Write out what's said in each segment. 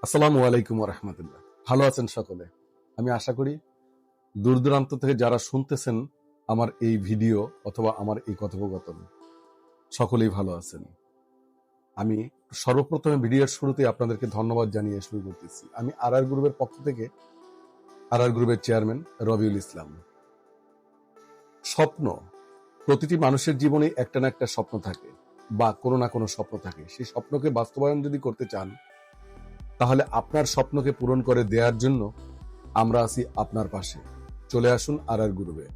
আসসালামু আলাইকুম ওয়া রাহমাতুল্লাহ। ভালো আছেন সকলে? আমি আশা করি দূর দূরান্ত থেকে যারা শুনতেছেন আমার এই ভিডিও অথবা আমার এই কথোপকথন সকলেই ভালো আছেন। আমি সর্বপ্রথমে ভিডিওর শুরুতে আপনাদেরকে ধন্যবাদ জানিয়ে শুরু করতেছি। আমি আরআর গ্রুপের পক্ষ থেকে আরআর গ্রুপের চেয়ারম্যান রবিউল ইসলাম। স্বপ্ন, প্রতিটি মানুষের জীবনে একটা না একটা স্বপ্ন থাকে বা কোনো না কোনো স্বপ্ন থাকে। সেই স্বপ্নকে বাস্তবায়ন যদি করতে চান তাহলে আপনার স্বপ্নকে পূরণ করে দেওয়ার জন্য আমরা আছি আপনার পাশে। চলে আসুন আরআর গ্রুপে।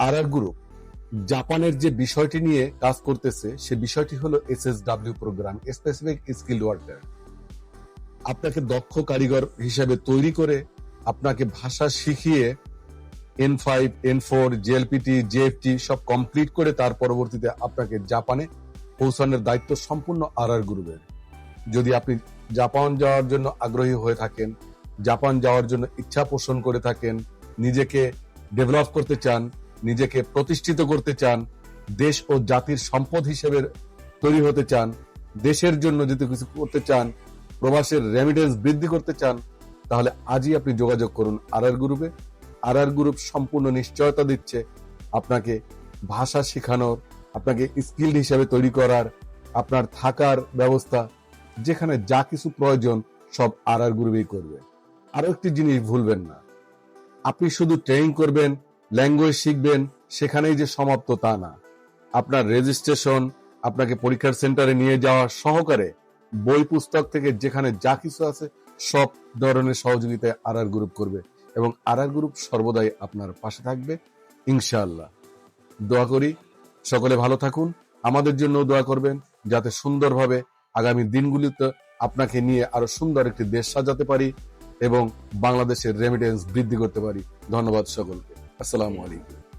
আরআর গ্রুপ জাপানের যে বিষয়টি নিয়ে কাজ করতেছে সে বিষয়টি হলো SSW programme, specific skill worker. আপনাকে দক্ষ কারিগর হিসেবে তৈরি করে আপনাকে ভাষা শিখিয়ে N5, N4, JLPT, JFT সব কমপ্লিট করে তার পরবর্তীতে আপনাকে জাপানে পৌঁছানোর দায়িত্ব সম্পূর্ণ আরআর গ্রুপের। যদি আপনি জাপান যাওয়ার জন্য আগ্রহী হয়ে থাকেন, জাপান যাওয়ার জন্য ইচ্ছা পোষণ করে থাকেন, নিজেকে ডেভেলপ করতে চান, নিজেকে প্রতিষ্ঠিত করতে চান, দেশ ও জাতির সম্পদ হিসেবে তৈরি হতে চান, দেশের জন্য যদি কিছু করতে চান, প্রবাসের রেমিটেন্স বৃদ্ধি করতে চান, তাহলে আজই আপনি যোগাযোগ করুন আরআর গ্রুপে। আরআর গ্রুপ সম্পূর্ণ নিশ্চয়তা দিচ্ছে আপনাকে ভাষা শেখানোর, আপনাকে স্কিল্ড হিসেবে তৈরি করার, আপনার থাকার ব্যবস্থা, যেখানে যা কিছু প্রয়োজন সব আরআর গ্রুপেই করবে। আরো একটি জিনিস ভুলবেন না, আপনি শুধু ট্রেনিং করবেন, ল্যাঙ্গুয়েজ শিখবেন, সেখানেই যে সমাপ্ত তা না। আপনার রেজিস্ট্রেশন, আপনাকে পরীক্ষার সেন্টারে নিয়ে যাওয়া সহকারে বই পুস্তক থেকে যেখানে যা কিছু আছে সব ধরনের সহযোগিতায় আরআর গ্রুপ করবে এবং আরআর গ্রুপ সর্বদাই আপনার পাশে থাকবে ইনশাআল্লাহ। দোয়া করি সকলে ভালো থাকুন, আমাদের জন্য দোয়া করবেন যাতে সুন্দরভাবে আগামী দিনগুলিতে আপনাকে নিয়ে আরো সুন্দর একটি দেশ সাজাতে পারি এবং বাংলাদেশের রেমিটেন্স বৃদ্ধি করতে পারি। ধন্যবাদ সকলকে। আসসালামু আলাইকুম।